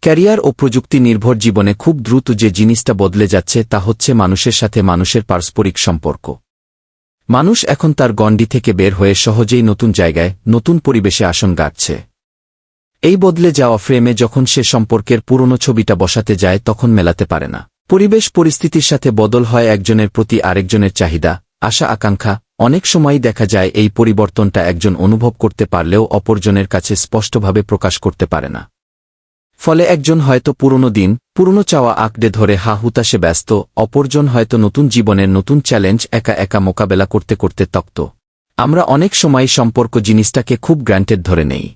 Career ও প্রযুক্তি নির্ভর জীবনে খুব দ্রুত যে জিনিসটা বদলে যাচ্ছে তা হচ্ছে মানুষের সাথে মানুষের পারস্পরিক সম্পর্ক। মানুষ এখন তার গণ্ডি থেকে বের হয়ে সহজেই নতুন জায়গায়, নতুন পরিবেশে আসন গাড়ছে। এই বদলে যাওয়া ফ্রেমে যখন সে সম্পর্কের পুরনো ছবিটা বসাতে যায় তখন মেলাতে পারে না। পরিবেশ পরিস্থিতির সাথে বদল হয় একজনের প্রতি আরেকজনের চাহিদা, আশা আকাঙ্ক্ষা। অনেক সময়ই দেখা যায় এই পরিবর্তনটা একজন অনুভব করতে পারলেও অপরজনের কাছে স্পষ্টভাবে প্রকাশ করতে পারে না। ফলে একজন হয়তো পুরনো দিন, পুরনো চাওয়া আঁকড়ে ধরে হা-হুতাশে ব্যস্ত, অপরজন হয়তো নতুন জীবনের নতুন চ্যালেঞ্জ একা একা মোকাবেলা করতে করতে তপ্ত। আমরা অনেক সময় সম্পর্ক জিনিসটাকে খুব গ্র্যান্টেড ধরে নেই।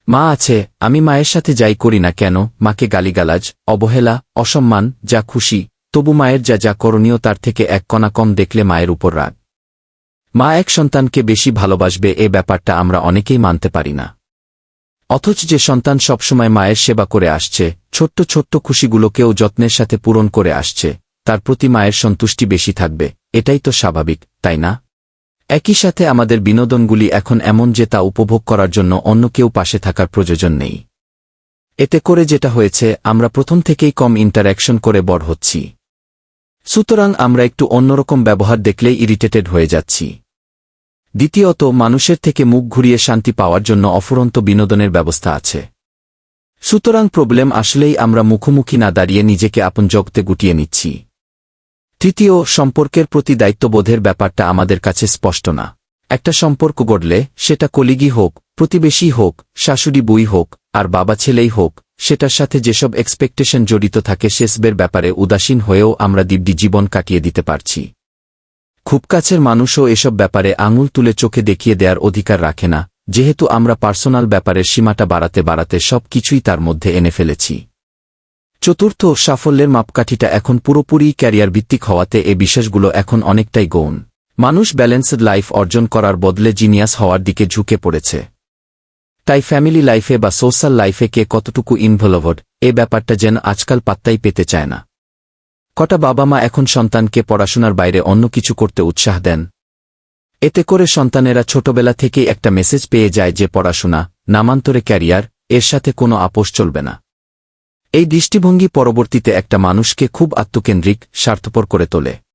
মা আছে, আমি মায়ের সাথে যাই করি না কেন, মাকে গালিগালাজ, অবহেলা, অসম্মান, যা খুশি, তবু মায়ের যা যা করণীয় তার থেকে এক কণা কম দেখলে মায়ের উপর রাগ। মা এক সন্তানকে বেশি ভালোবাসবে এ ব্যাপারটা আমরা অনেকেই মানতে পারি না। অথচ যে সন্তান সবসময় মায়ের সেবা করে আসছে, ছোট্ট ছোট্ট খুশিগুলোকেও যত্নের সাথে পূরণ করে আসছে, তার প্রতি মায়ের সন্তুষ্টি বেশি থাকবে। এটাই তো স্বাভাবিক, তাই না? একই সাথে আমাদের বিনোদনগুলি এখন এমন যে তা উপভোগ করার জন্য অন্য কেউ পাশে থাকার প্রয়োজন নেই। এতে করে যেটা হয়েছে, আমরা প্রথম থেকেই কম ইন্টারঅ্যাকশন করে বড় হচ্ছি। সুতরাং আমরা একটু অন্যরকম ব্যবহার দেখলেই ইরিটেটেড হয়ে যাচ্ছি। দ্বিতীয়ত, মানুষের থেকে মুখ ঘুরিয়ে শান্তি পাওয়ার জন্য অফুরন্ত বিনোদনের ব্যবস্থা আছে। সুতরাং প্রবলেম আসলেই আমরা মুখোমুখি না দাঁড়িয়ে নিজেকে আপন জগতে গুটিয়ে নিচ্ছি। তৃতীয়, সম্পর্কের প্রতি দায়িত্ববোধের ব্যাপারটা আমাদের কাছে স্পষ্ট না। একটা সম্পর্ক গড়লে, সেটা কলিগই হোক, প্রতিবেশী হোক, শাশুড়ি বই হোক, আর বাবা ছেলেই হোক, সেটার সাথে যেসব এক্সপেকটেশন জড়িত থাকে সেসবের ব্যাপারে উদাসীন হয়েও আমরা দিব্যি জীবন কাটিয়ে দিতে পারছি। খুব কাছের মানুষও এসব ব্যাপারে আঙুল তুলে চোখে দেখিয়ে দেওয়ার অধিকার রাখে না, যেহেতু আমরা পার্সোনাল ব্যাপারের সীমাটা বাড়াতে বাড়াতে সব কিছুই তার মধ্যে এনে ফেলেছি। চতুর্থ, সাফল্যের মাপকাঠিটা এখন পুরোপুরি ক্যারিয়ার ভিত্তিক হওয়াতে এ বিষয়গুলো এখন অনেকটাই গৌণ। মানুষ ব্যালেন্সড লাইফ অর্জন করার বদলে জিনিয়াস হওয়ার দিকে ঝুঁকে পড়েছে। তাই ফ্যামিলি লাইফে বা সোশ্যাল লাইফে কে কতটুকু ইনভলভড, এ ব্যাপারটা যেন আজকাল পাত্তাই পেতে চায় না। কটা বাবা মা এখন সন্তানকে পড়াশোনার বাইরে অন্য কিছু করতে উৎসাহ দেন। এতে করে সন্তানেরা ছোটবেলা থেকেই একটা মেসেজ পেয়ে যায় যে পড়াশোনা, নামান্তরে ক্যারিয়ার, এর সাথে কোনো আপোষ চলবে না। এই দৃষ্টিভঙ্গি পরবর্তীতে একটা মানুষকে খুব আত্মকেন্দ্রিক, স্বার্থপর করে তোলে।